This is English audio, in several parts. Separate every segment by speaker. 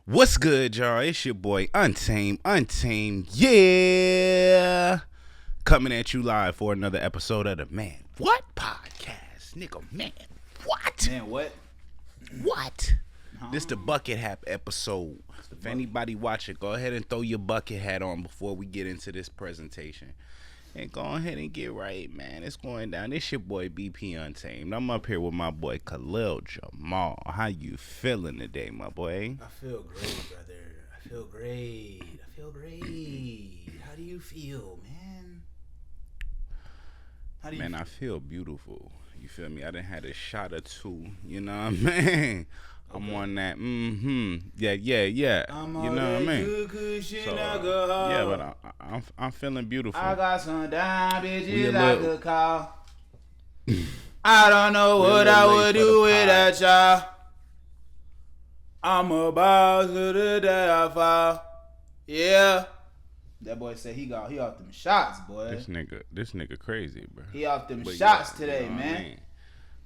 Speaker 1: What's good, y'all? It's your boy Untamed, yeah. Coming at you live for another episode of the Man What Podcast. Nigga, man, what?
Speaker 2: Man, what?
Speaker 1: What? This the bucket hat episode. If anybody watch it, go ahead and throw your bucket hat on before we get into this presentation. And go ahead and get right, man. It's going down. It's your boy BP Untamed. I'm up here with my boy Khalil Jamal. How you feeling today, my boy?
Speaker 2: I feel great, brother. I feel great. How do you feel, man?
Speaker 1: Man, I feel beautiful. You feel me? I done had a shot or two. You know what I mean? I'm on that, yeah.
Speaker 2: I'm
Speaker 1: you know what I mean?
Speaker 2: Good shit,
Speaker 1: So,
Speaker 2: alcohol.
Speaker 1: yeah, but I'm feeling beautiful.
Speaker 2: I got some dime bitches I could call. I don't know what I would do without y'all. I'm about to the day I fall. Yeah. That boy said he off them shots, boy.
Speaker 1: This nigga crazy, bro.
Speaker 2: He off them
Speaker 1: But
Speaker 2: shots
Speaker 1: yeah,
Speaker 2: today,
Speaker 1: you know
Speaker 2: man.
Speaker 1: I mean?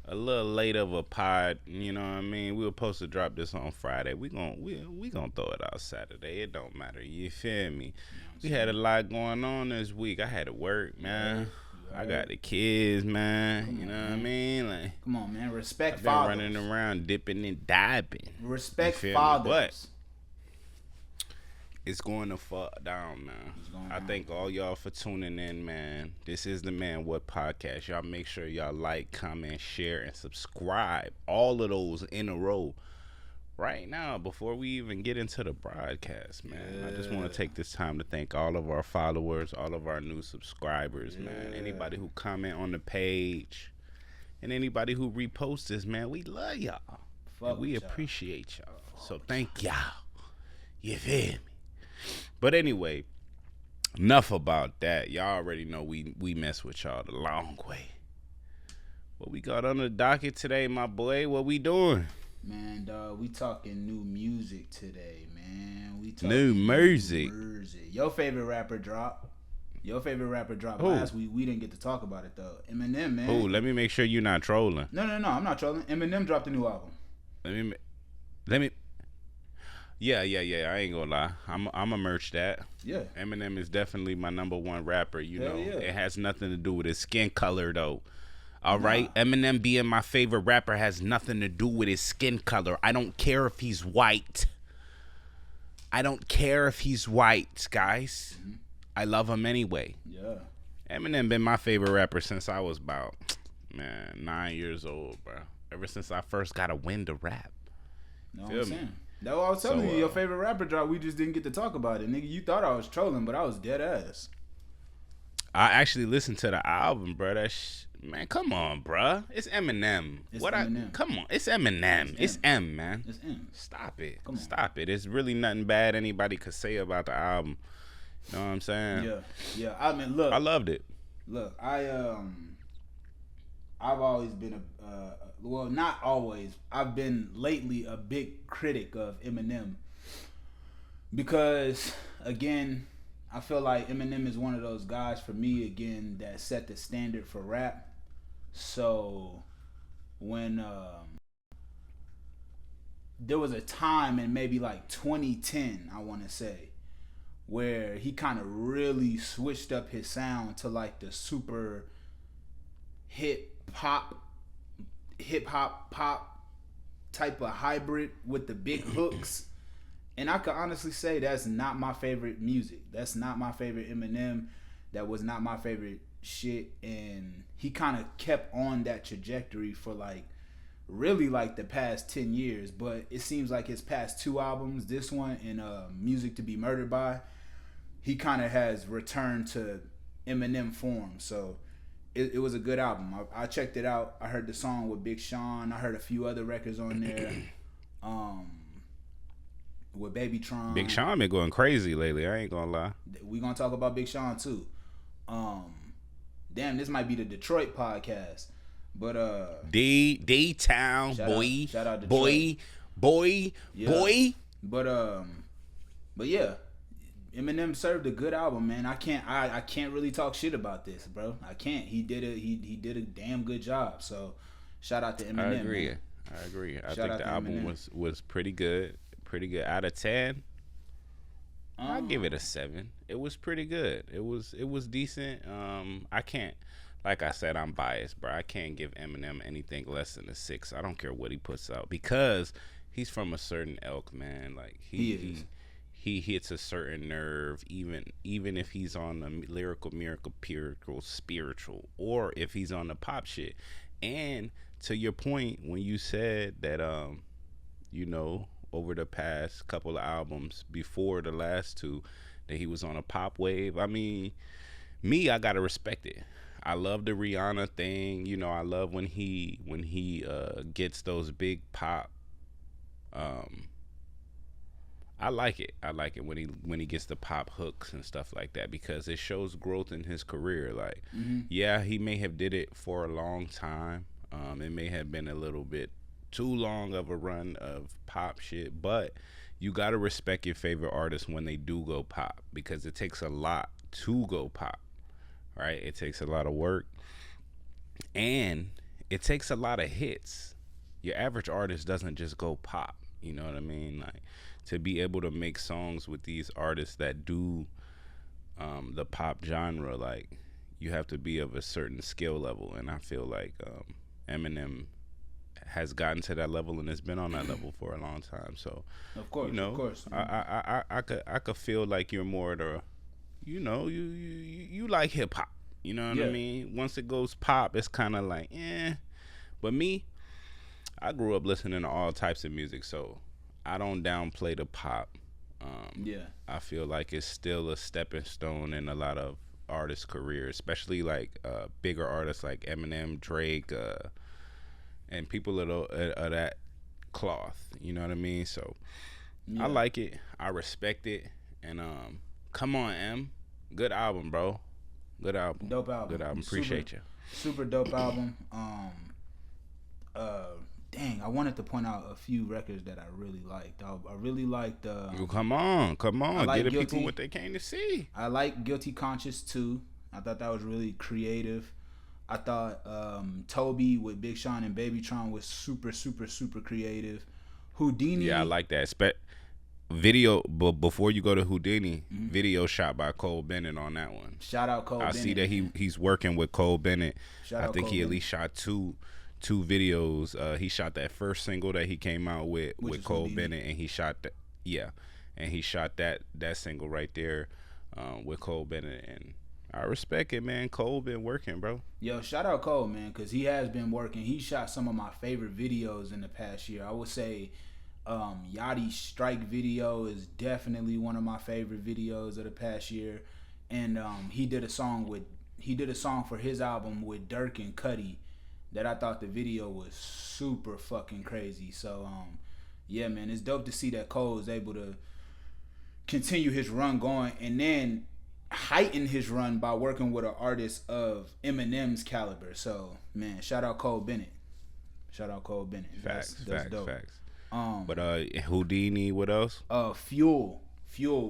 Speaker 1: A little late of a pod, you know what I mean? We were supposed to drop this on Friday. We gonna throw it out Saturday. It don't matter. You feel me? We had a lot going on this week. I had to work, man. I got the kids, man. You know what I mean? Like,
Speaker 2: come on, man. Respect
Speaker 1: I've
Speaker 2: fathers.
Speaker 1: been running around dipping and diving.
Speaker 2: Respect
Speaker 1: You feel me?
Speaker 2: fathers.
Speaker 1: But it's going to fuck down, man. I thank all y'all for tuning in, man. This is the Man What Podcast. Y'all make sure y'all like, comment, share, and subscribe. All of those in a row. Right now, before we even get into the broadcast, man, I just want to take this time to thank all of our followers, all of our new subscribers, man. Anybody who comment on the page, and anybody who reposts this, man, we love y'all. And we appreciate y'all. So thank y'all. You feel me? But anyway, enough about that. Y'all already know we mess with y'all the long way. What we got on the docket today, my boy? What we doing?
Speaker 2: Man, dog, we talking new music today, man. We talking
Speaker 1: New music.
Speaker 2: Your favorite rapper drop.
Speaker 1: Who?
Speaker 2: Last week. We didn't get to talk about it though. Eminem, man.
Speaker 1: Oh, let me make sure you're not trolling.
Speaker 2: No, I'm not trolling. Eminem dropped a new album.
Speaker 1: Let me. Yeah. I ain't gonna lie. I'm merch that.
Speaker 2: Yeah.
Speaker 1: Eminem is definitely my number one rapper. You
Speaker 2: Hell
Speaker 1: know,
Speaker 2: yeah.
Speaker 1: It has nothing to do with his skin color though. All right, Eminem being my favorite rapper has nothing to do with his skin color. I don't care if he's white. Guys. Mm-hmm. I love him anyway.
Speaker 2: Yeah.
Speaker 1: Eminem been my favorite rapper since I was about 9 years old, bro. Ever since I first got a win to rap.
Speaker 2: No, I'm saying. That's what I was telling you. Your favorite rapper drop. We just didn't get to talk about it, nigga. You thought I was trolling, but I was dead ass.
Speaker 1: I actually listened to the album, bro. Man, come on, bro. It's Eminem.
Speaker 2: Eminem.
Speaker 1: Come on. It's Eminem. It's M, man.
Speaker 2: It's M.
Speaker 1: Stop it.
Speaker 2: Come on.
Speaker 1: Stop it. It's really nothing bad anybody could say about the album. You know what I'm saying?
Speaker 2: Yeah. I mean, look.
Speaker 1: I loved it.
Speaker 2: Look, I've always been well, not always. I've been lately a big critic of Eminem because, again, I feel like Eminem is one of those guys for me, again, that set the standard for rap. So when there was a time in maybe like 2010, I want to say, where he kind of really switched up his sound to like the super hip hop pop type of hybrid with the big hooks. And I could honestly say that's not my favorite music. That's not my favorite Eminem. That was not my favorite shit. And he kind of kept on that trajectory for like really like the past 10 years. But it seems like his past two albums, this one and Music to Be Murdered By, he kind of has returned to Eminem form. So it was a good album. I checked it out. I heard the song with Big Sean. I heard a few other records on there. With Baby Tron.
Speaker 1: Big Sean been going crazy lately. I ain't gonna lie.
Speaker 2: We gonna talk about Big Sean too. Damn, this might be the Detroit podcast. But
Speaker 1: D-Town, boy.
Speaker 2: Shout out
Speaker 1: Detroit. Boy.
Speaker 2: But yeah. Eminem served a good album, man. I can't really talk shit about this, bro. I can't. He did a damn good job. So shout out to Eminem.
Speaker 1: I agree. I think the album was pretty good. Pretty good. Out of 10, I'll give it a
Speaker 2: Um,
Speaker 1: 7. It was pretty good. It was decent. I can't, like I said, I'm biased, bro. I can't give Eminem anything less than a 6. I don't care what he puts out because he's from a certain elk, man. Like
Speaker 2: he
Speaker 1: he
Speaker 2: is.
Speaker 1: he hits a certain nerve, even if he's on the lyrical, miracle, purical, spiritual, or if he's on the pop shit. And to your point, when you said that, over the past couple of albums before the last two, that he was on a pop wave. I mean, me, I gotta respect it. I love the Rihanna thing. I love when he gets those big pop. Um, I like it. I like it when he gets the pop hooks and stuff like that because it shows growth in his career. Like,
Speaker 2: Hmm.
Speaker 1: yeah, he may have did it for a long time. It may have been a little bit too long of a run of pop shit, but you gotta respect your favorite artists when they do go pop because it takes a lot to go pop, right? It takes a lot of work and it takes a lot of hits. Your average artist doesn't just go pop. You know what I mean? Like to be able to make songs with these artists that do the pop genre, like you have to be of a certain skill level, and I feel like Eminem has gotten to that level and has been on that level for a long time. So,
Speaker 2: Of
Speaker 1: you
Speaker 2: course, of
Speaker 1: know,
Speaker 2: course.
Speaker 1: I could feel like you're more the, you like hip hop. You know what I
Speaker 2: Yeah.
Speaker 1: mean? Once it goes pop, it's kind of like But me, I grew up listening to all types of music, so I don't downplay the pop.
Speaker 2: Yeah.
Speaker 1: I feel like it's still a stepping stone in a lot of artists' careers, especially like bigger artists like Eminem, Drake, and people of that cloth. You know what I mean? So I
Speaker 2: Yeah.
Speaker 1: like it. I respect it. And come on, M. Good album, bro. Good album.
Speaker 2: Dope album.
Speaker 1: Good album.
Speaker 2: Super,
Speaker 1: Appreciate you.
Speaker 2: super dope album. Uh, Dang, I wanted to point out a few records that I really liked. I really liked.
Speaker 1: Come on, come
Speaker 2: I
Speaker 1: on.
Speaker 2: like
Speaker 1: Get the people
Speaker 2: Guilty.
Speaker 1: what they came to see.
Speaker 2: I like Guilty Conscious too. I thought that was really creative. I thought Toby with Big Sean and Babytron was super, super, super creative. Houdini.
Speaker 1: Yeah, I like that. Video, but before you go to Houdini,
Speaker 2: Mhm.
Speaker 1: video shot by Cole Bennett on that one.
Speaker 2: Shout out Cole
Speaker 1: I
Speaker 2: Bennett.
Speaker 1: see that
Speaker 2: man.
Speaker 1: he's working with Cole Bennett.
Speaker 2: Shout
Speaker 1: I
Speaker 2: out
Speaker 1: think
Speaker 2: Cole
Speaker 1: he at
Speaker 2: Bennett,
Speaker 1: least shot two videos. He shot that first single that he came out with
Speaker 2: which is
Speaker 1: Cole
Speaker 2: Houdini.
Speaker 1: Bennett, and he shot that. Yeah, and he shot that single right there with Cole Bennett, and I respect it, man. Cole been working, bro.
Speaker 2: Yo, shout out Cole, man, because he has been working. He shot some of my favorite videos in the past year. I would say Yachty's Strike video is definitely one of my favorite videos of the past year. And he did a song for his album with Dirk and Cuddy that I thought the video was super fucking crazy. So yeah, man, it's dope to see that Cole is able to continue his run going and then heighten his run by working with an artist of Eminem's caliber. So man, shout out Cole Bennett. Shout out Cole Bennett.
Speaker 1: Facts,
Speaker 2: That's dope.
Speaker 1: facts.
Speaker 2: Um,
Speaker 1: But Houdini, what else?
Speaker 2: Fuel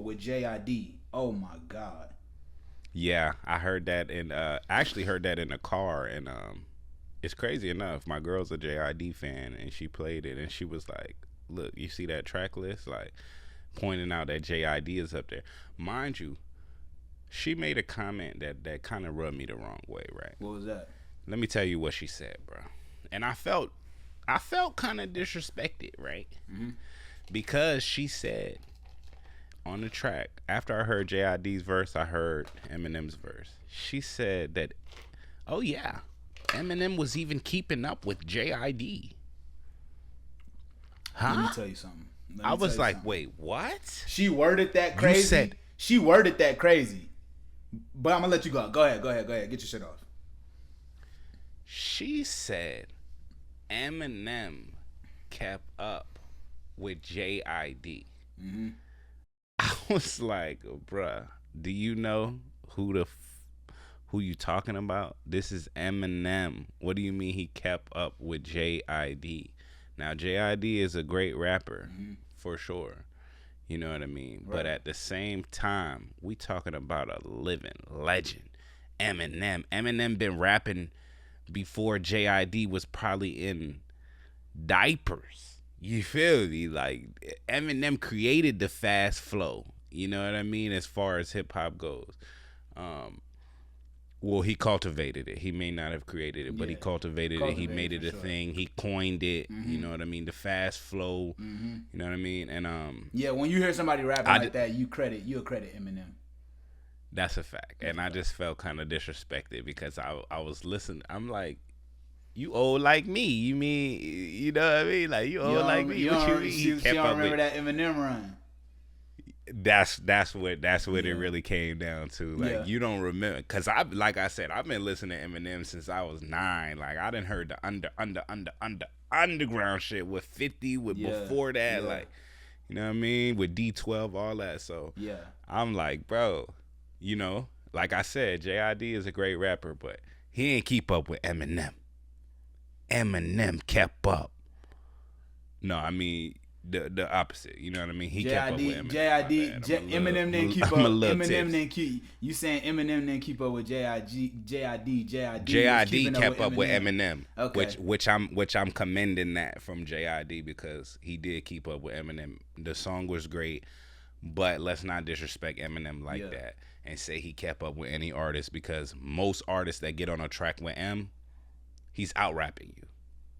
Speaker 2: with JID. Oh my god.
Speaker 1: Yeah, I heard that, and actually heard that in the car, and it's crazy enough. My girl's a JID fan, and she played it, and she was like, "Look, you see that track list?" Like pointing out that JID is up there. Mind you, she made a comment that kind of rubbed me the wrong way, right?
Speaker 2: What was that?
Speaker 1: Let me tell you what she said, bro. And I felt kind of disrespected, right?
Speaker 2: Mhm.
Speaker 1: Because she said on the track, after I heard JID's verse, I heard Eminem's verse. She said that, oh yeah, Eminem was even keeping up with JID.
Speaker 2: Let me
Speaker 1: Huh?
Speaker 2: tell you something.
Speaker 1: I was like, wait, what?
Speaker 2: She worded that crazy.
Speaker 1: said-
Speaker 2: She worded that crazy. But I'm gonna let you go. Go ahead. Get your shit off.
Speaker 1: She said Eminem kept up with JID.
Speaker 2: Mm-hmm.
Speaker 1: I was like, bruh, do you know who you talking about? This is Eminem. What do you mean he kept up with JID? Now JID is a great rapper, for sure. You know what I mean?
Speaker 2: Right.
Speaker 1: But at the same time, we talking about a living legend. Eminem. Eminem been rapping before JID was probably in diapers. You feel me? Like Eminem created the fast flow. You know what I mean? As far as hip hop goes. Well, he cultivated it. He may not have created it, but he cultivated it. He made it a thing. He coined it. You know what I mean? The fast flow. You know what I mean? And
Speaker 2: yeah, when you hear somebody rapping like that, you'll credit Eminem.
Speaker 1: That's a fact. And I just felt kind of disrespected because I was listening. I'm like, you old like me. You mean, you know what I mean? Like, you old like me. What you mean?
Speaker 2: She don't remember that Eminem run.
Speaker 1: That's what it really came down to. Like, you don't remember, because like I said, I've been listening to Eminem since I was 9. Like, I done heard the underground shit with 50, with before that, like, you know what I mean, with D12, all that. So I'm like, bro, you know, like I said, JID is a great rapper, but he ain't keep up with Eminem. Eminem kept up. No, I mean the opposite. You know what I mean? He kept up with Eminem.
Speaker 2: Eminem didn't keep up. Eminem didn't keep. You saying Eminem didn't keep up with JID? JID
Speaker 1: kept up with Eminem. Okay. Which I'm commending that from JID, because he did keep up with Eminem. The song was great, but let's not disrespect Eminem like that and say he kept up with any artist, because most artists that get on a track with M, he's out rapping you.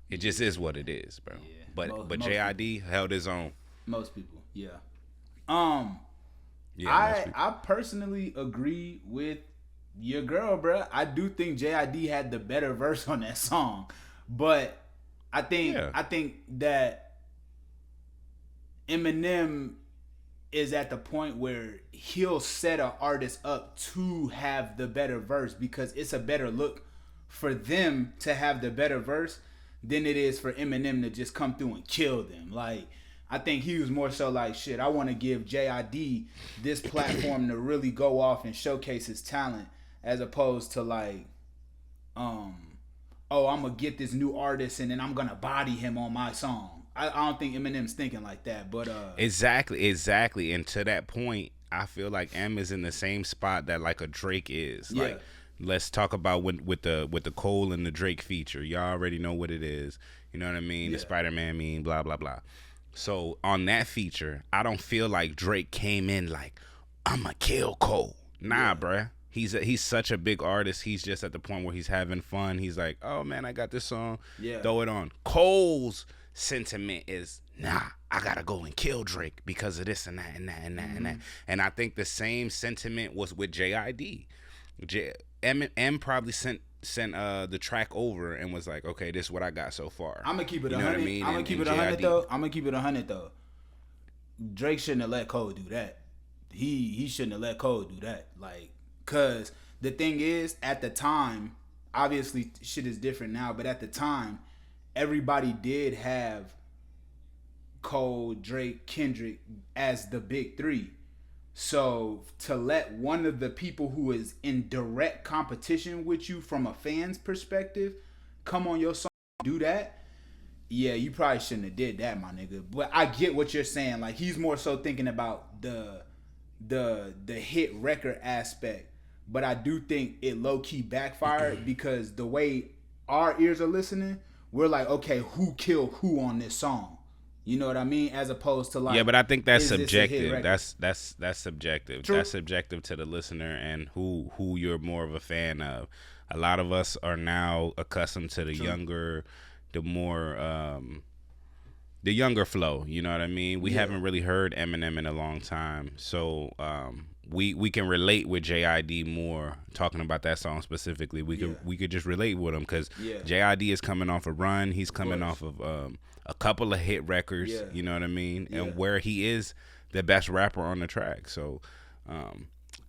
Speaker 1: It just is what it is, bro. Yeah. But JID held his own.
Speaker 2: Most people, I personally agree with your girl, bro. I do think JID had the better verse on that song, but I think that Eminem is at the point where he'll set an artist up to have the better verse, because it's a better look for them to have the better verse than it is for Eminem to just come through and kill them. Like, I think he was more so like, shit, I want to give JID this platform to really go off and showcase his talent, as opposed to like, I'm gonna get this new artist and then I'm gonna body him on my song. I don't think Eminem's thinking like that, but
Speaker 1: exactly. And to that point, I feel like M is in the same spot that like a Drake is. Yeah. Like, let's talk about with the Cole and the Drake feature. Y'all already know what it is. You know what I mean? The Spider-Man meme, blah, blah, blah. So on that feature, I don't feel like Drake came in like, I'ma kill Cole. Nah, bruh. He's such a big artist. He's just at the point where he's having fun. He's like, oh, man, I got this song. Yeah. Throw it on. Cole's sentiment is, nah, I got to go and kill Drake because of this and that and that and that and that. And I think the same sentiment was with JID. M probably sent the track over and was like, okay, this is what I got so far.
Speaker 2: I'm gonna keep it 100. I mean? I'm gonna keep it 100 though. I'm gonna keep it 100 though. Drake shouldn't have let Cole do that. He shouldn't have let Cole do that. Like, cause the thing is, at the time, obviously shit is different now, but at the time, everybody did have Cole, Drake, Kendrick as the big three. So to let one of the people who is in direct competition with you from a fan's perspective come on your song and do that, yeah, you probably shouldn't have did that, my nigga. But I get what you're saying. Like, he's more so thinking about the hit record aspect. But I do think it low key backfired because the way our ears are listening, we're like, okay, who killed who on this song? You know what I mean? As opposed to like,
Speaker 1: yeah, but I think that's subjective. That's subjective. True. That's subjective to the listener and who you're more of a fan of. A lot of us are now accustomed to the younger, the more the younger flow. You know what I mean? We haven't really heard Eminem in a long time, so we can relate with JID more. Talking about that song specifically, we could just relate with him because JID is coming off a run. He's coming off of a couple of hit records, you know what I mean? And where he is the best rapper on the track. So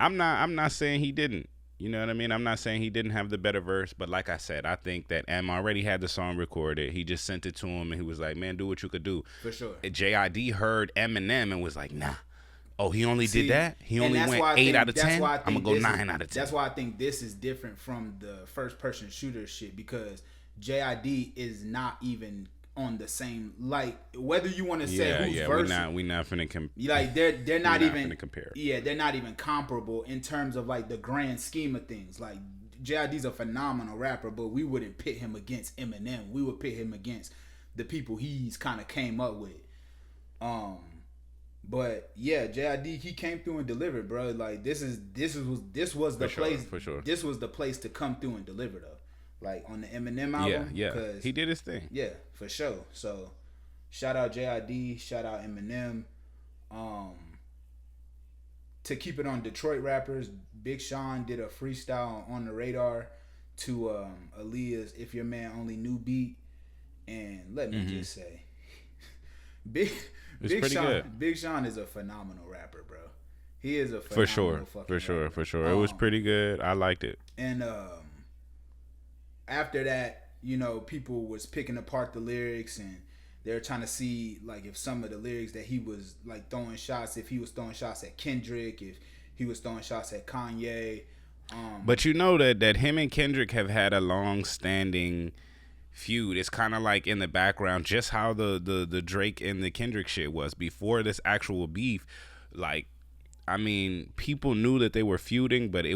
Speaker 1: I'm not saying he didn't. You know what I mean? I'm not saying he didn't have the better verse, but like I said, I think that M already had the song recorded. He just sent it to him and he was like, man, do what you could do.
Speaker 2: For sure.
Speaker 1: JID heard Eminem and was like, nah. Oh, he only did that? He only went 8 out of 10? I'm going to go 9 out of 10.
Speaker 2: That's why I think this is different from the first person shooter shit, because JID is not even on the same, like, whether you want to say who's verse,
Speaker 1: we not finna compare.
Speaker 2: Like, they're not even compare. Yeah, they're not even comparable in terms of like the grand scheme of things. Like, JID's a phenomenal rapper, but we wouldn't pit him against Eminem. We would pit him against the people he's kind of came up with. But yeah, JID, he came through and delivered, bro. Like this was the place
Speaker 1: for sure.
Speaker 2: This was the place to come through and deliver though. Like on the Eminem album,
Speaker 1: yeah, he did his thing.
Speaker 2: Yeah, for sure. So shout out JID, shout out Eminem. To keep it on Detroit rappers, Big Sean did a freestyle on the radar to Aaliyah's "If Your Man Only Knew" beat, and let me just say, Big Sean is a phenomenal rapper, bro. He is a phenomenal
Speaker 1: for sure. It was pretty good. I liked it.
Speaker 2: And after that, you know, people was picking apart the lyrics and they're trying to see like if some of the lyrics that he was like throwing shots, if he was throwing shots at Kendrick, if he was throwing shots at Kanye.
Speaker 1: But you know that him and Kendrick have had a long-standing feud. It's kind of like in the background, just how the Drake and the Kendrick shit was before this actual beef. Like, I mean, people knew that they were feuding, but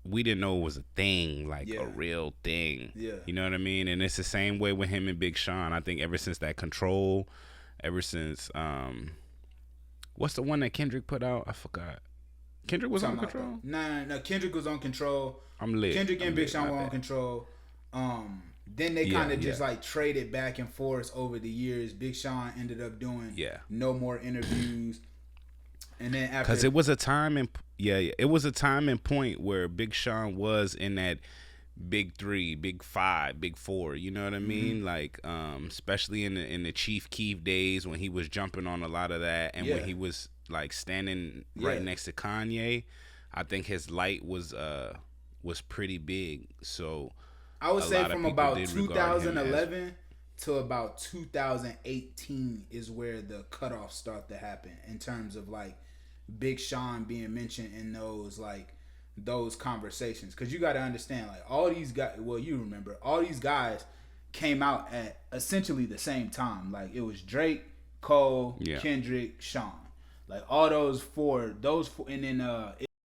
Speaker 1: we didn't know it was a thing, like a real thing.
Speaker 2: Yeah.
Speaker 1: You know what I mean? And it's the same way with him and Big Sean. I think ever since that Control, ever since what's the one that Kendrick put out? I forgot. Kendrick was on Control?
Speaker 2: No, Kendrick was on Control.
Speaker 1: I'm lit.
Speaker 2: Kendrick and Big Sean were on Control. Then they kind of just like traded back and forth over the years. Big Sean ended up doing no more interviews. And then after,
Speaker 1: because it was a time it was a time and point where Big Sean was in that big 3, big 5, big 4. You know what I mean? Like, especially in the Chief Keef days when he was jumping on a lot of that, and when he was like standing right next to Kanye, I think his light was pretty big. So
Speaker 2: I would say from about 2011 to about 2018 is where the cutoff start to happen in terms of like Big Sean being mentioned in those conversations. Because you got to understand, like, all these guys, well, you remember, all these guys came out at essentially the same time. Like, it was Drake, Cole, Kendrick, Sean. Like, all those four, and then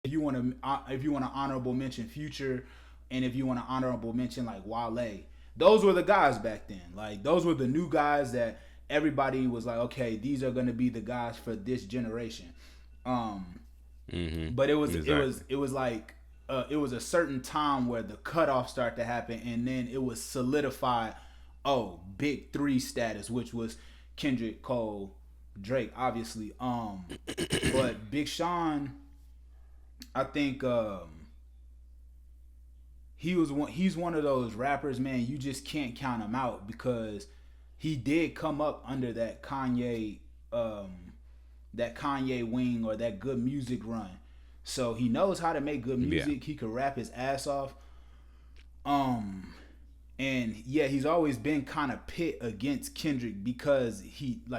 Speaker 2: if you want to honorable mention Future, and if you want to honorable mention like Wale, those were the guys back then. Like, those were the new guys that everybody was like, okay, these are gonna be the guys for this generation. But it was like it was a certain time where the cutoff started to happen, and then it was solidified. Oh, big 3 status, which was Kendrick, Cole, Drake, obviously. But Big Sean, I think he's one of those rappers, man, you just can't count him out, because he did come up under that Kanye wing, or that good music run. So he knows how to make good music. He could rap his ass off. And he's always been kind of pit against Kendrick, because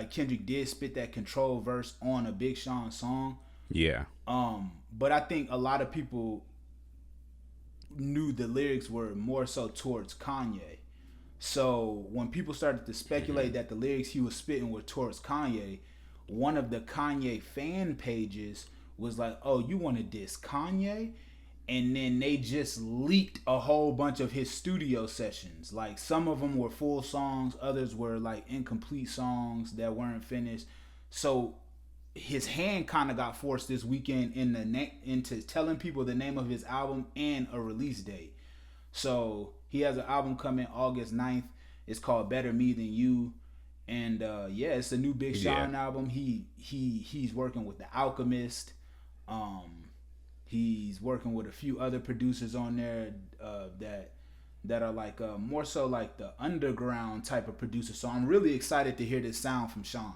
Speaker 2: Kendrick did spit that Control verse on a Big Sean song. Yeah. But I think a lot of people knew the lyrics were more so towards Kanye. So when people started to speculate that the lyrics he was spitting were towards Kanye, one of the Kanye fan pages was like, oh, you want to diss Kanye? And then they just leaked a whole bunch of his studio sessions. Like, some of them were full songs, others were like incomplete songs that weren't finished. So his hand kind of got forced this weekend into telling people the name of his album and a release date. So he has an album coming August 9th. It's called Better Me Than You. And it's a new Big Sean album. He's working with The Alchemist. He's working with a few other producers on there that are like more so like the underground type of producer. So I'm really excited to hear this sound from Sean.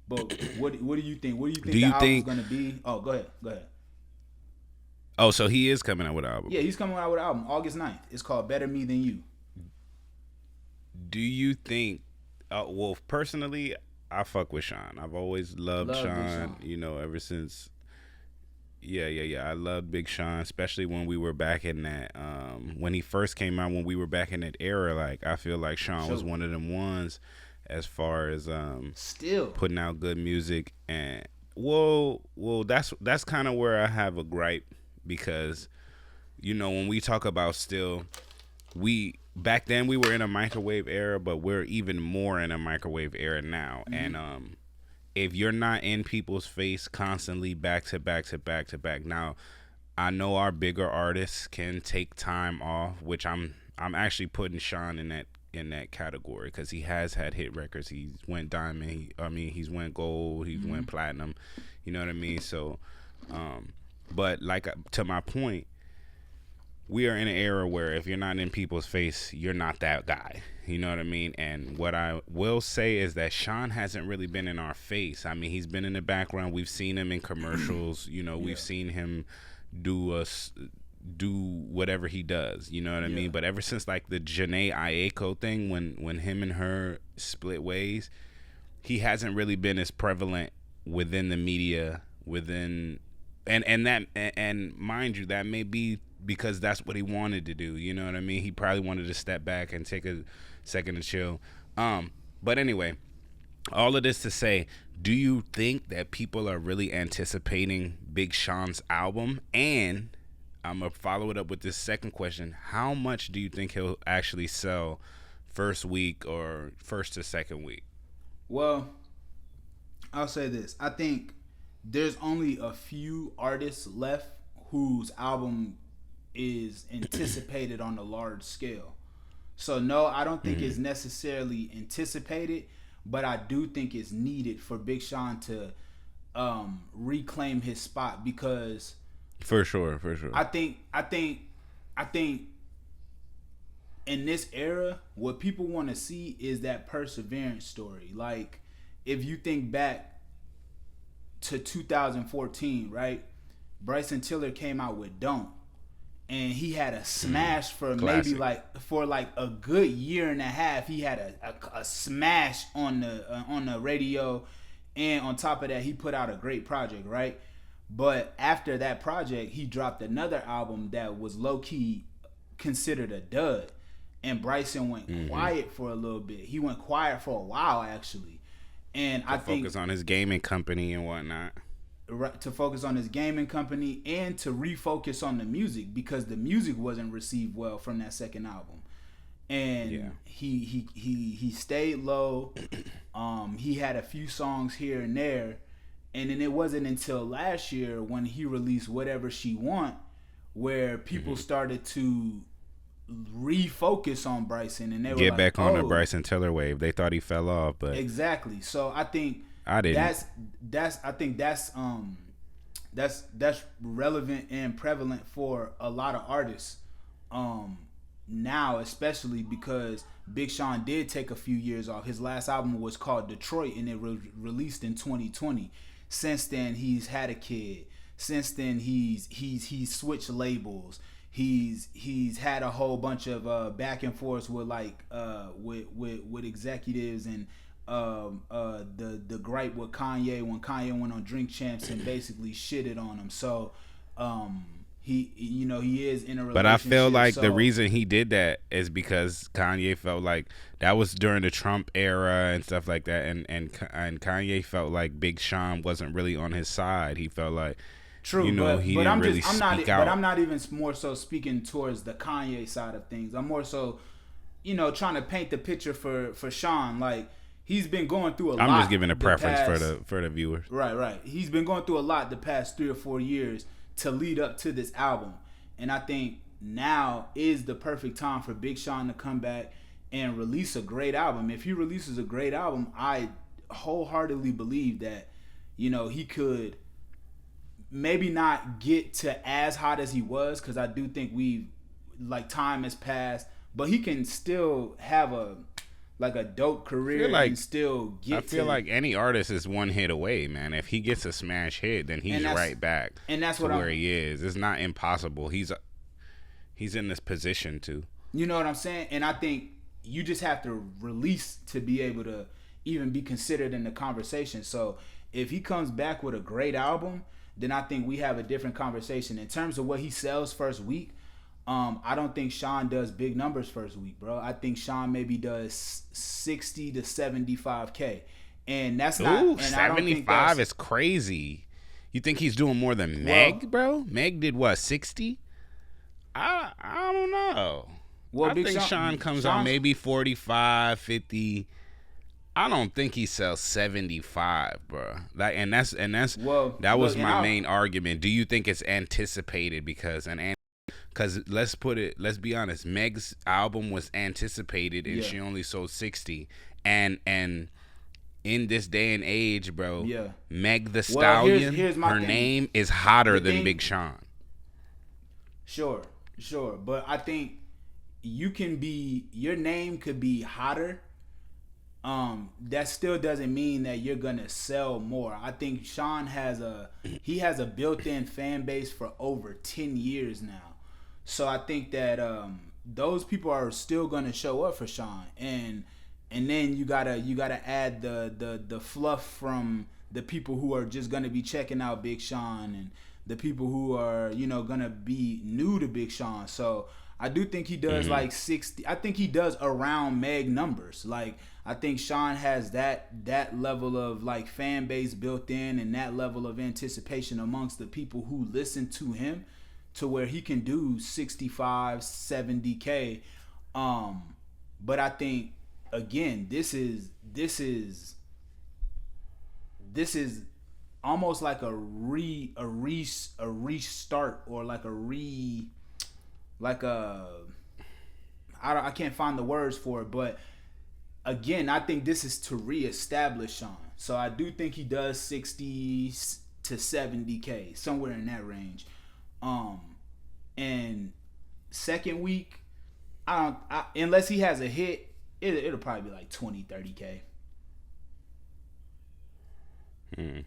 Speaker 2: But what do you think? What do you think the album's gonna be? Oh, go ahead.
Speaker 1: Oh, so he is coming out with an album.
Speaker 2: Yeah, he's coming out with an album August 9th. It's called Better Me Than You.
Speaker 1: Do you think? Well, personally, I fuck with Sean. I've always loved Sean. You know, ever since. Yeah. I loved Big Sean, especially when we were back in that. When he first came out, when we were back in that era, like, I feel like Sean was one of them ones, as far as
Speaker 2: still
Speaker 1: putting out good music. And well, that's kind of where I have a gripe, because, you know, when we talk about still, back then we were in a microwave era, but we're even more in a microwave era now. And if you're not in people's face constantly back to back to back to back, now I know our bigger artists can take time off, which I'm actually putting Sean in that category because he has had hit records. He's went diamond. He's went gold. He's went platinum. You know what I mean? So, but like to my point, we are in an era where if you're not in people's face, you're not that guy. You know what I mean? And what I will say is that Sean hasn't really been in our face. I mean, he's been in the background. We've seen him in commercials. You know, we've seen him do whatever he does. You know what I mean? But ever since like the Janae Aiko thing, when him and her split ways, he hasn't really been as prevalent within the media. And mind you, that may be because that's what he wanted to do. You know what I mean? He probably wanted to step back and take a second to chill. But anyway, all of this to say, do you think that people are really anticipating Big Sean's album? And I'm going to follow it up with this second question. How much do you think he'll actually sell first week or first to second week?
Speaker 2: Well, I'll say this. I think there's only a few artists left whose album is anticipated on a large scale. So no, I don't think it's necessarily anticipated, but I do think it's needed for Big Sean to reclaim his spot because
Speaker 1: for sure.
Speaker 2: I think in this era, what people want to see is that perseverance story. Like if you think back to 2014, right? Bryson Tiller came out with Don't. And he had a smash for maybe like a good year and a half. He had a smash on the radio, and on top of that, he put out a great project, right? But after that project, he dropped another album that was low key considered a dud, and Bryson went quiet for a little bit. He went quiet for a while actually, and I think
Speaker 1: focus on his gaming company and whatnot.
Speaker 2: To focus on his gaming company and to refocus on the music because the music wasn't received well from that second album, and he stayed low. He had a few songs here and there, and then it wasn't until last year when he released Whatever She Want where people started to refocus on Bryson and they were
Speaker 1: get
Speaker 2: like,
Speaker 1: back on the Bryson Tiller wave. They thought he fell off, but
Speaker 2: exactly. So I think
Speaker 1: I didn't.
Speaker 2: That's relevant and prevalent for a lot of artists now, especially because Big Sean did take a few years off. His last album was called Detroit, and it released in 2020. Since then, he's had a kid. Since then, he's switched labels. He's had a whole bunch of back and forth with with executives and. The gripe with Kanye when Kanye went on Drink Champs and basically shitted on him. So he is in a relationship.
Speaker 1: But I feel like the reason he did that is because Kanye felt like that was during the Trump era and stuff like that, and Kanye felt like Big Sean wasn't really on his side. He felt like he didn't really speak out.
Speaker 2: But I'm not even more so speaking towards the Kanye side of things. I'm more so, trying to paint the picture for Sean. Like he's been going through a lot.
Speaker 1: I'm just giving a preference for the viewers.
Speaker 2: Right. He's been going through a lot the past 3 or 4 years to lead up to this album. And I think now is the perfect time for Big Sean to come back and release a great album. If he releases a great album, I wholeheartedly believe that, he could maybe not get to as hot as he was, because I do think time has passed, but he can still have a dope career and still get.
Speaker 1: I feel like any artist is one hit away, man. If he gets a smash hit, then he's right back.
Speaker 2: And that's
Speaker 1: where he is. It's not impossible. He's in this position to.
Speaker 2: You know what I'm saying? And I think you just have to release to be able to even be considered in the conversation. So if he comes back with a great album, then I think we have a different conversation. In terms of what he sells first week, I don't think Sean does big numbers first week, bro. I think Sean maybe does 60 to 75K. And that's not...
Speaker 1: Ooh, 75 is crazy. You think he's doing more than Meg, bro? Meg did what, 60? I don't know.
Speaker 2: Well,
Speaker 1: I
Speaker 2: Big
Speaker 1: think Sean comes out maybe 45, 50. I don't think he sells 75, bro. Like, and that's
Speaker 2: Well,
Speaker 1: that was
Speaker 2: look,
Speaker 1: my main argument. Do you think it's anticipated because let's be honest, Meg's album was anticipated and she only sold 60, and in this day and age, bro, Meg the Stallion,
Speaker 2: here's my
Speaker 1: her
Speaker 2: thing.
Speaker 1: name is hotter than Big Sean.
Speaker 2: Sure, but I think your name could be hotter. That still doesn't mean that you're gonna sell more. I think Sean has a built-in fan base for over 10 years now. So I think that those people are still gonna show up for Sean, and then you gotta add the fluff from the people who are just gonna be checking out Big Sean and the people who are gonna be new to Big Sean. So I do think he does like 60. I think he does around Meg numbers. Like I think Sean has that level of like fan base built in and that level of anticipation amongst the people who listen to him, to where he can do 65, 70K. But I think again, this is almost like a restart, or like I can't find the words for it, but again, I think this is to reestablish Sean. So I do think he does 60 to 70K, somewhere in that range. And second week, unless he has a hit, it'll probably be like 20, 30K.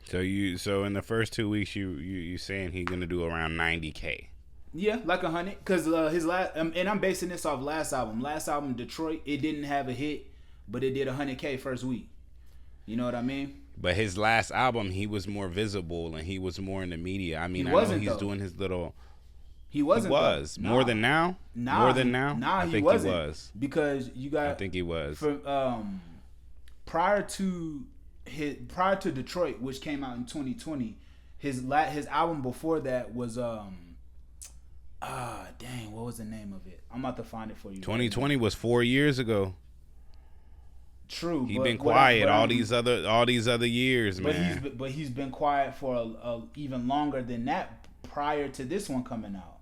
Speaker 1: So in the first 2 weeks, you saying he's gonna do around 90K?
Speaker 2: Yeah, like 100. Because his last, and I'm basing this off last album. Last album, Detroit, it didn't have a hit, but it did 100K first week. You know what I mean?
Speaker 1: But his last album, he was more visible and he was more in the media. I mean, I know he's doing his little.
Speaker 2: He wasn't.
Speaker 1: He was more than now. More than now. I think he was,
Speaker 2: because you got.
Speaker 1: I think he was.
Speaker 2: Prior to Detroit, which came out in 2020, his album before that was dang, what was the name of it? I'm about to find it for you.
Speaker 1: 2020 was 4 years ago.
Speaker 2: True.
Speaker 1: He's been quiet all these other years, man.
Speaker 2: But he's been quiet for even longer than that prior to this one coming out.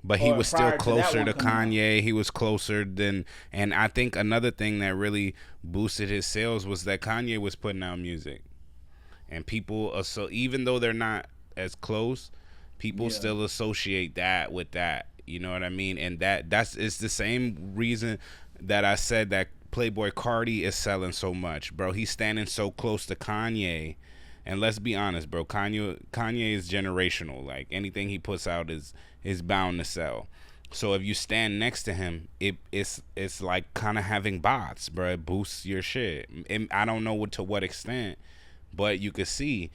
Speaker 1: But he was still closer to Kanye. He was closer than, and I think another thing that really boosted his sales was that Kanye was putting out music, and people, so even though they're not as close, people still associate that with that. You know what I mean? And it's the same reason that I said that Playboy Cardi is selling so much, bro. He's standing so close to Kanye. And let's be honest, bro. Kanye is generational. Like anything he puts out is bound to sell. So if you stand next to him, it's like kind of having bots, bro. It boosts your shit. And I don't know to what extent, but you could see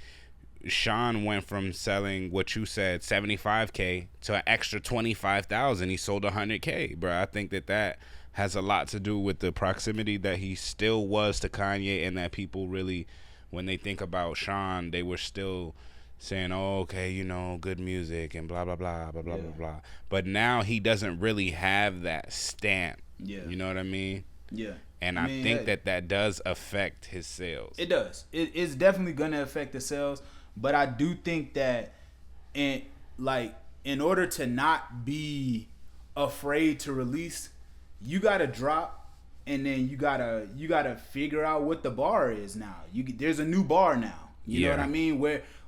Speaker 1: Sean went from selling what you said 75K to an extra 25,000. He sold 100K, bro. I think that has a lot to do with the proximity that he still was to Kanye, and that people really, when they think about Sean, they were still saying, oh, okay, good music and blah, blah, blah, blah, blah, blah, blah. But now he doesn't really have that stamp. Yeah. You know what I mean? Yeah. And I think that does affect his sales.
Speaker 2: It does. It's definitely going to affect the sales. But I do think that in order to not be afraid to release, you got to drop, and then you gotta figure out what the bar is now. There's a new bar now. You know what I mean?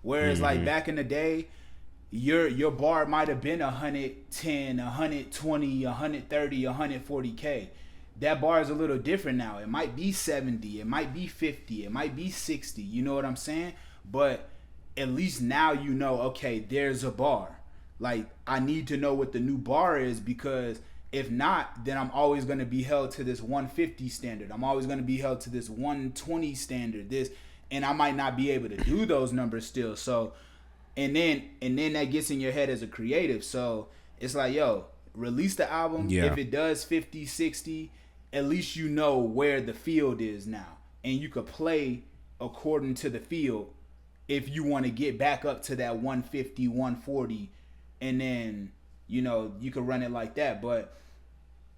Speaker 2: Whereas like back in the day, your bar might have been 110, 120, 130, 140K. That bar is a little different now. It might be 70, it might be 50, it might be 60. You know what I'm saying? But at least now okay, there's a bar. Like I need to know what the new bar is, because if not, then I'm always going to be held to this 150 standard. I'm always going to be held to this 120 standard. And I might not be able to do those numbers still. So, and then that gets in your head as a creative. So it's like, release the album. Yeah. If it does 50, 60, at least you know where the field is now, and you could play according to the field if you want to get back up to that 150, 140, and then you could run it like that. But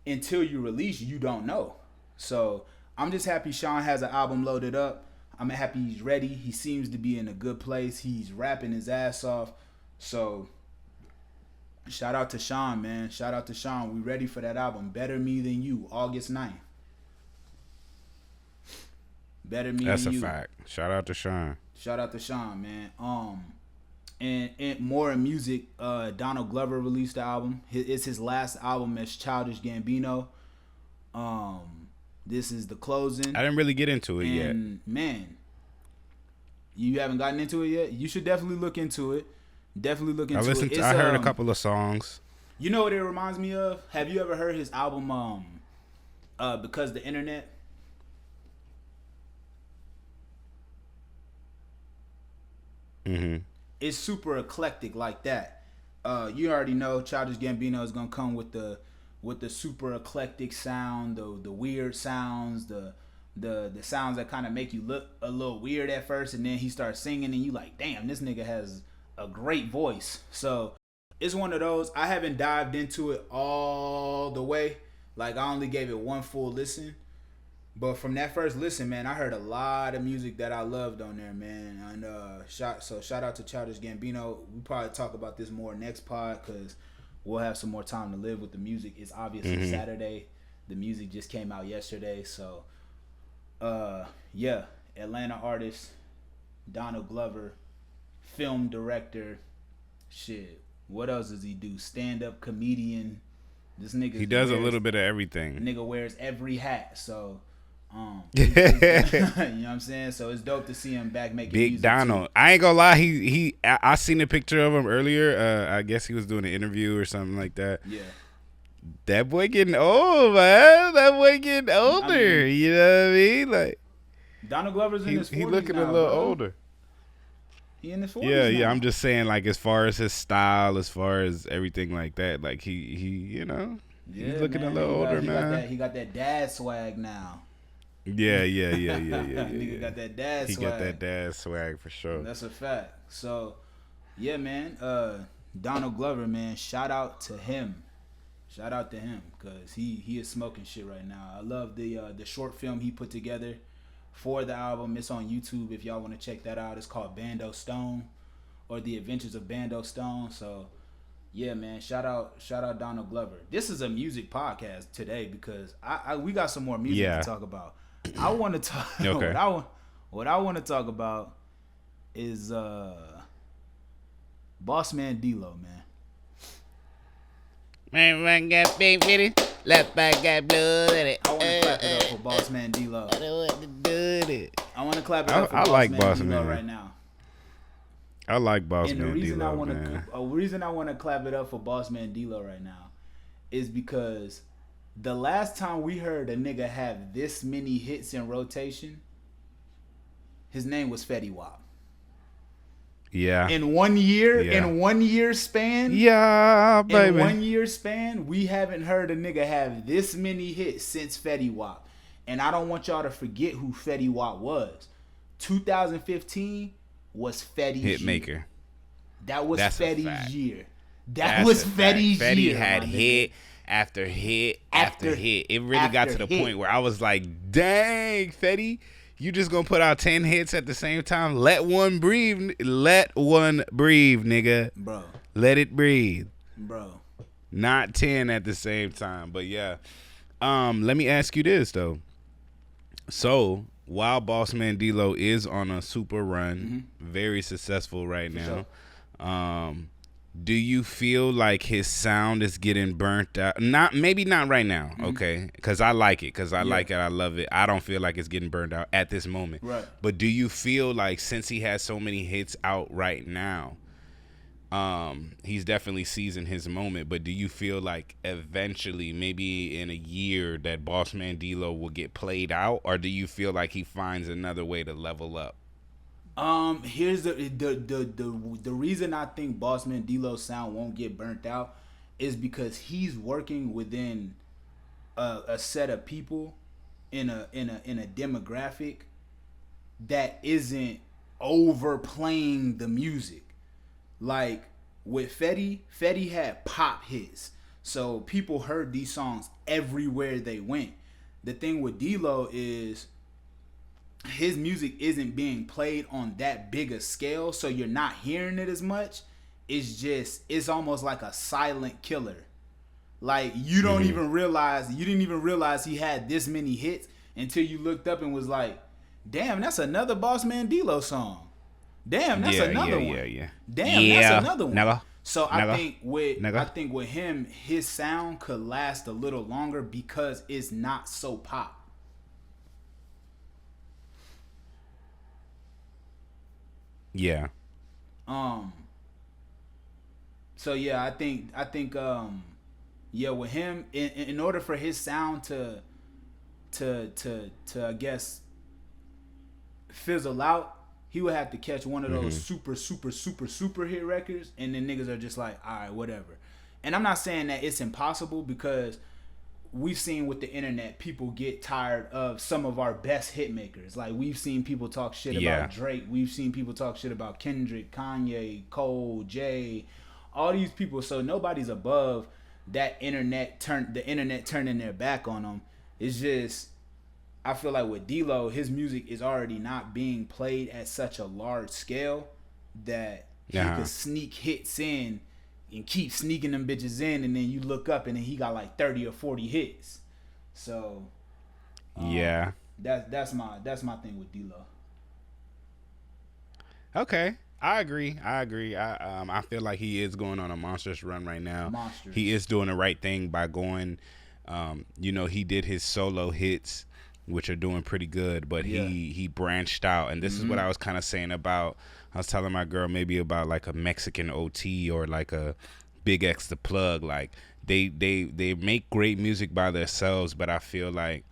Speaker 2: until you release, you don't know. So I'm just happy Sean has an album loaded up. I'm happy he's ready. He seems to be in a good place. He's rapping his ass off. So shout out to Sean, man. Shout out to Sean. We ready for that album. Better Me Than You, August 9th. Better Me
Speaker 1: That's
Speaker 2: Than
Speaker 1: a
Speaker 2: You.
Speaker 1: fact. Shout out to Sean.
Speaker 2: Shout out to Sean, man. And more in music, Donald Glover released the album. It's his last album as Childish Gambino. This is the closing.
Speaker 1: I didn't really get into it yet.
Speaker 2: Man, you haven't gotten into it yet? You should definitely look into it. Definitely look into it.
Speaker 1: I heard a couple of songs.
Speaker 2: You know what it reminds me of? Have you ever heard his album, Because the Internet?
Speaker 1: Mm-hmm.
Speaker 2: It's super eclectic like that. You already know Childish Gambino is gonna come with the super eclectic sound, the weird sounds, the sounds that kind of make you look a little weird at first, and then he starts singing, and you like, damn, this nigga has a great voice. So it's one of those. I haven't dived into it all the way. Like, I only gave it one full listen. But from that first listen, man, I heard a lot of music that I loved on there, man. And shout out to Childish Gambino. We probably talk about this more next pod because we'll have some more time to live with the music. It's obviously Saturday. The music just came out yesterday. So, yeah, Atlanta artist, Donald Glover, film director. Shit, what else does he do? Stand-up comedian. This nigga.
Speaker 1: He does a little bit of everything.
Speaker 2: Nigga wears every hat. So. You know what I'm saying? So it's dope to see him back making
Speaker 1: Big
Speaker 2: music
Speaker 1: Donald.
Speaker 2: too.
Speaker 1: I ain't gonna lie, I seen a picture of him earlier. I guess he was doing an interview or something like that.
Speaker 2: Yeah.
Speaker 1: That boy getting old, man. That boy getting older.
Speaker 2: I mean,
Speaker 1: you know what I mean? Like,
Speaker 2: Donald Glover's in his 40s
Speaker 1: he looking
Speaker 2: now,
Speaker 1: a little
Speaker 2: bro.
Speaker 1: older.
Speaker 2: He in his 40s
Speaker 1: Yeah.
Speaker 2: now.
Speaker 1: I'm just saying, like, as far as his style, as far as everything like that, like he you know, he's looking
Speaker 2: man.
Speaker 1: a little older, man.
Speaker 2: He got that dad swag now.
Speaker 1: Yeah.
Speaker 2: Nigga got that dad swag.
Speaker 1: He got that dad swag for sure.
Speaker 2: That's a fact. So, yeah, man. Donald Glover, man. Shout out to him. Shout out to him because he is smoking shit right now. I love the short film he put together for the album. It's on YouTube if y'all want to check that out. It's called Bando Stone or The Adventures of Bando Stone. So, yeah, man. Shout out Donald Glover. This is a music podcast today because we got some more music to talk about. I want to talk.
Speaker 1: Okay.
Speaker 2: What I want to talk about is Bossman DLo, man.
Speaker 1: Man, got big bitty. Left back got blood in it.
Speaker 2: I want to clap it up for Bossman DLo.
Speaker 1: I don't want to do it.
Speaker 2: I want to clap it up for
Speaker 1: I like
Speaker 2: Bossman
Speaker 1: Bossman
Speaker 2: DLo right now.
Speaker 1: I like Bossman
Speaker 2: And the reason
Speaker 1: DLo, man.
Speaker 2: reason I want to clap it up for Bossman DLo right now is because the last time we heard a nigga have this many hits in rotation, his name was Fetty Wap.
Speaker 1: Yeah.
Speaker 2: In 1 year span,
Speaker 1: Yeah, baby.
Speaker 2: in 1 year span, we haven't heard a nigga have this many hits since Fetty Wap. And I don't want y'all to forget who Fetty Wap was. 2015 was Fetty's
Speaker 1: Hitmaker.
Speaker 2: year. That was
Speaker 1: That's a
Speaker 2: Fetty's
Speaker 1: fact.
Speaker 2: year.
Speaker 1: That's
Speaker 2: Was
Speaker 1: a fact.
Speaker 2: Fetty's
Speaker 1: Fetty
Speaker 2: year.
Speaker 1: had
Speaker 2: my nigga.
Speaker 1: hit after hit after hit. It really got to the
Speaker 2: hit.
Speaker 1: point where I was like, dang, Fetty, you just gonna put out 10 hits at the same time? Let one breathe. Let one breathe, nigga.
Speaker 2: Bro.
Speaker 1: Let it breathe.
Speaker 2: Bro.
Speaker 1: Not 10 at the same time. But yeah. Let me ask you this though. So while Bossman DLo is on a super run, very successful right now, do you feel like his sound is getting burnt out? Maybe not right now, okay? Because I like it. I love it. I don't feel like it's getting burnt out at this moment.
Speaker 2: Right.
Speaker 1: But do you feel like since he has so many hits out right now, he's definitely seizing his moment, but do you feel like eventually, maybe in a year, that Bossman DLo will get played out, or do you feel like he finds another way to level up?
Speaker 2: Here's the reason I think Bossman DLo's sound won't get burnt out is because he's working within a set of people in a demographic that isn't overplaying the music. Like with Fetty had pop hits. So people heard these songs everywhere they went. The thing with DLo is his music isn't being played on that big a scale, so you're not hearing it as much. It's almost like a silent killer. Like you didn't even realize he had this many hits until you looked up and was like, damn, that's another Bossman DLo song. Damn, that's another one. Damn, that's another one. So I think with him, his sound could last a little longer because it's not so pop.
Speaker 1: Yeah.
Speaker 2: So yeah, I think yeah, with him, in order for his sound to I guess fizzle out, he would have to catch one of those super hit records, and then niggas are just like, all right, whatever. And I'm not saying that it's impossible, because we've seen with the internet, people get tired of some of our best hit makers. Like we've seen people talk shit about Drake. We've seen people talk shit about Kendrick, Kanye, Cole, Jay, all these people. So nobody's above that the internet turning their back on them. It's just, I feel like with DLo, his music is already not being played at such a large scale that he could sneak hits in and keep sneaking them bitches in, and then you look up and then he got like 30 or 40 hits. So that's my thing with DLo.
Speaker 1: Okay. I agree. I feel like he is going on a monstrous run right now. He is doing the right thing by going, he did his solo hits, which are doing pretty good, but he branched out. And this is what I was kind of saying about, I was telling my girl maybe about like a Mexican OT or like a Big X the Plug. Like they make great music by themselves, but I feel like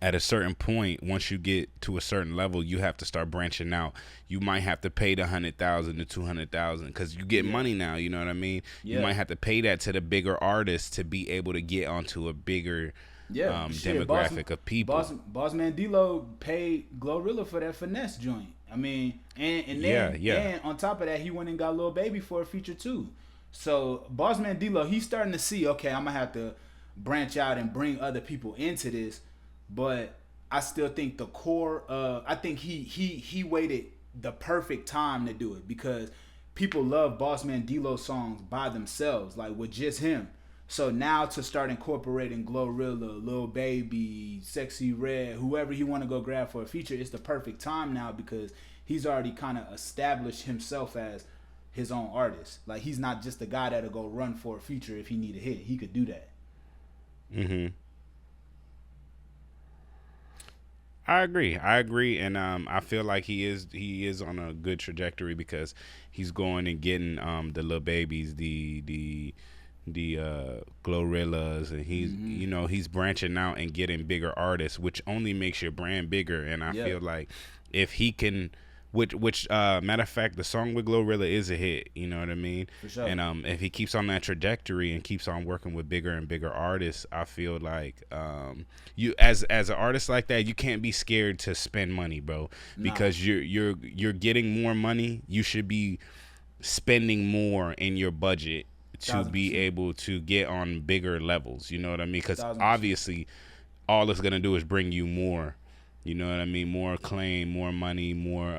Speaker 1: at a certain point, once you get to a certain level, you have to start branching out. You might have to pay the $100,000 to $200,000 because you get money now. You know what I mean? You might have to pay that to the bigger artists to be able to get onto a bigger demographic of people.
Speaker 2: Bossman DLo paid Glorilla for that Finesse joint. I mean, and on top of that, he went and got Lil Baby for a feature too. So Bossman DLo, he's starting to see, okay, I'm gonna have to branch out and bring other people into this. But I still think the core I think he waited the perfect time to do it, because people love Bossman DLo songs by themselves, like with just him. So now to start incorporating Glorilla, Lil Baby, Sexy Red, whoever he want to go grab for a feature, it's the perfect time now, because he's already kind of established himself as his own artist. Like he's not just the guy that'll go run for a feature if he need a hit. He could do that.
Speaker 1: I agree, and I feel like he is on a good trajectory, because he's going and getting the Lil Babies, the Glorillas, and he's branching out and getting bigger artists, which only makes your brand bigger. And I feel like if he can, which matter of fact, the song with Glorilla is a hit, you know what I mean?
Speaker 2: For sure.
Speaker 1: And if he keeps on that trajectory and keeps on working with bigger and bigger artists, I feel like you as an artist like that, you can't be scared to spend money, bro, because you're getting more money. You should be spending more in your budget to be able to get on bigger levels, you know what I mean? Because obviously all it's gonna do is bring you more, you know what I mean, more acclaim, more money, more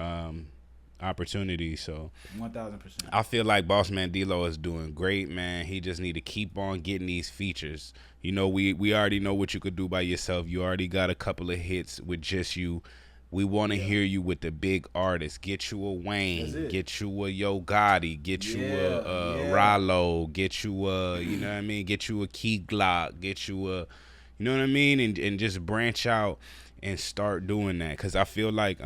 Speaker 1: opportunity. So
Speaker 2: 1000%.
Speaker 1: I feel like Bossman DLo is doing great, man. He just need to keep on getting these features. You know, we already know what you could do by yourself. You already got a couple of hits with just you. We want to hear you with the big artists. Get you a Wayne, get you a Yo Gotti, get you a Rollo, get you a, you know what I mean, get you a Key Glock, get you a, you know what I mean, and just branch out and start doing that. Because I feel like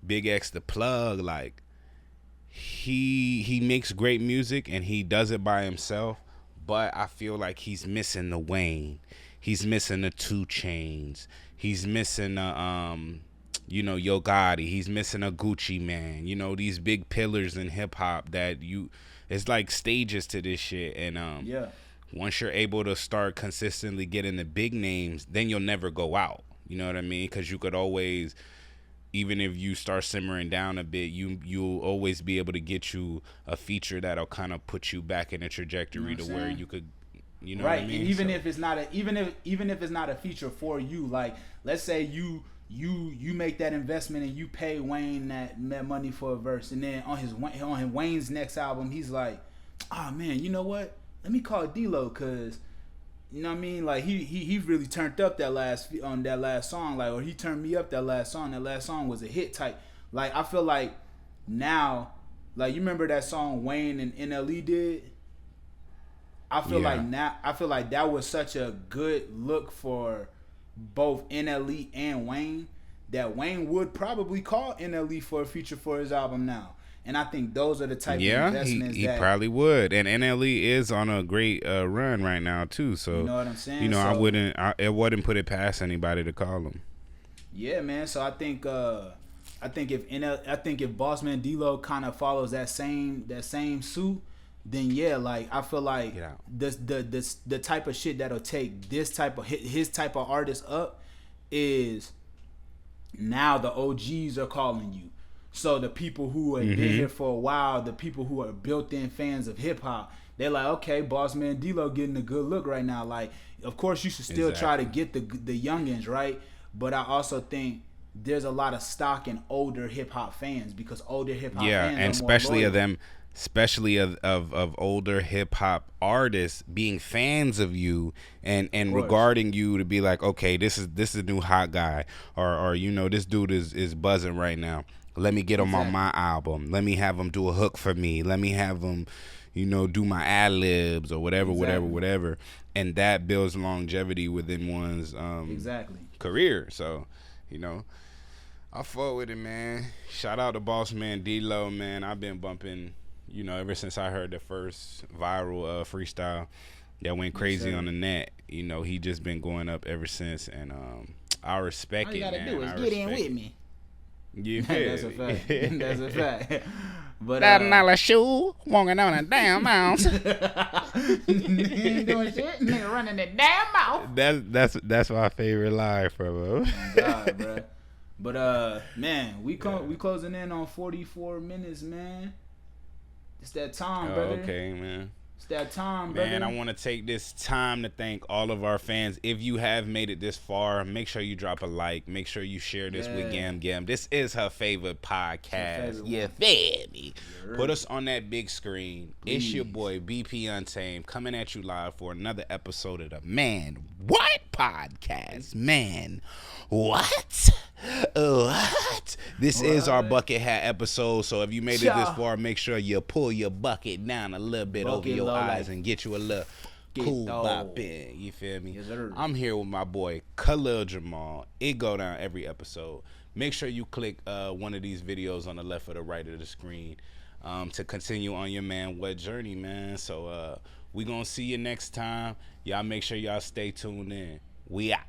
Speaker 1: Big X the Plug, like he makes great music and he does it by himself, but I feel like he's missing the Wayne, he's missing the 2 Chainz, he's missing Yo Gotti, he's missing a Gucci Man, these big pillars in hip hop that it's like stages to this shit. And once you're able to start consistently getting the big names, then you'll never go out, you know what I mean? Because you could always, even if you start simmering down a bit, you'll always be able to get you a feature that'll kind of put you back in a trajectory to where you could You know
Speaker 2: right.
Speaker 1: what I mean?
Speaker 2: And even if it's not a even if it's not a feature for you, like let's say you make that investment and you pay Wayne that money for a verse, and then on Wayne's next album, he's like, oh man, you know what? Let me call DLo, cause you know what I mean? Like he really turned up that last song, like, or he turned me up that last song. That last song was a hit type. Like I feel like now, like you remember that song Wayne and NLE did? I feel like that was such a good look for both NLE and Wayne that Wayne would probably call NLE for a feature for his album now. And I think those are the type of investments
Speaker 1: he probably would. And NLE is on a great run right now too. So
Speaker 2: you know what I'm saying?
Speaker 1: You know, so, I wouldn't put it past anybody to call him.
Speaker 2: Yeah, man. So I think if Bossman DLo kind of follows that same suit, then yeah, like I feel like the type of shit that'll take his type of artist up is now the OGs are calling you. So the people who have been here for a while, the people who are built-in fans of hip-hop, they're like, okay, Bossman DLo getting a good look right now. Like, of course, you should still try to get the youngins, right? But I also think there's a lot of stock in older hip-hop fans because older hip-hop fans
Speaker 1: and
Speaker 2: are
Speaker 1: especially
Speaker 2: more
Speaker 1: of them, especially of older hip-hop artists being fans of you and regarding you to be like, okay, this is a new hot guy, or you know, this dude is buzzing right now. Let me get him on my album. Let me have him do a hook for me. Let me have him, you know, do my ad-libs or whatever. And that builds longevity within one's career. So, you know, I fuck with it, man. Shout out to Bossman DLo, man. I've been bumping, you know, ever since I heard the first viral freestyle that went crazy on the net. You know, he just been going up ever since. And I respect it, man. All you gotta do is get in with me. Yeah,
Speaker 2: that's a fact. That's a fact. But
Speaker 1: $1 shoe, walking on a damn mouse.
Speaker 2: Ain't doing shit, nigga running the damn mouth.
Speaker 1: That's my favorite line from him.
Speaker 2: God, bro. But man, we closing in on 44 minutes, man. It's that time, brother.
Speaker 1: Okay, man.
Speaker 2: It's that time, brother.
Speaker 1: Man, I want to take this time to thank all of our fans. If you have made it this far, make sure you drop a like. Make sure you share this with Gam. This is her favorite podcast. You feel me? Put us on that big screen. Please. It's your boy, BP Untamed, coming at you live for another episode of the Man What Podcast. Man, what? This is our bucket hat episode, so if you made it this far, make sure you pull your bucket down a little bit over your eyes and get you a little cool bop in. You feel me? Yes, I'm here with my boy Khalil Jamal. It go down every episode. Make sure you click one of these videos on the left or the right of the screen to continue on your Man What journey, man. So we gonna see you next time. Y'all make sure y'all stay tuned in. We out.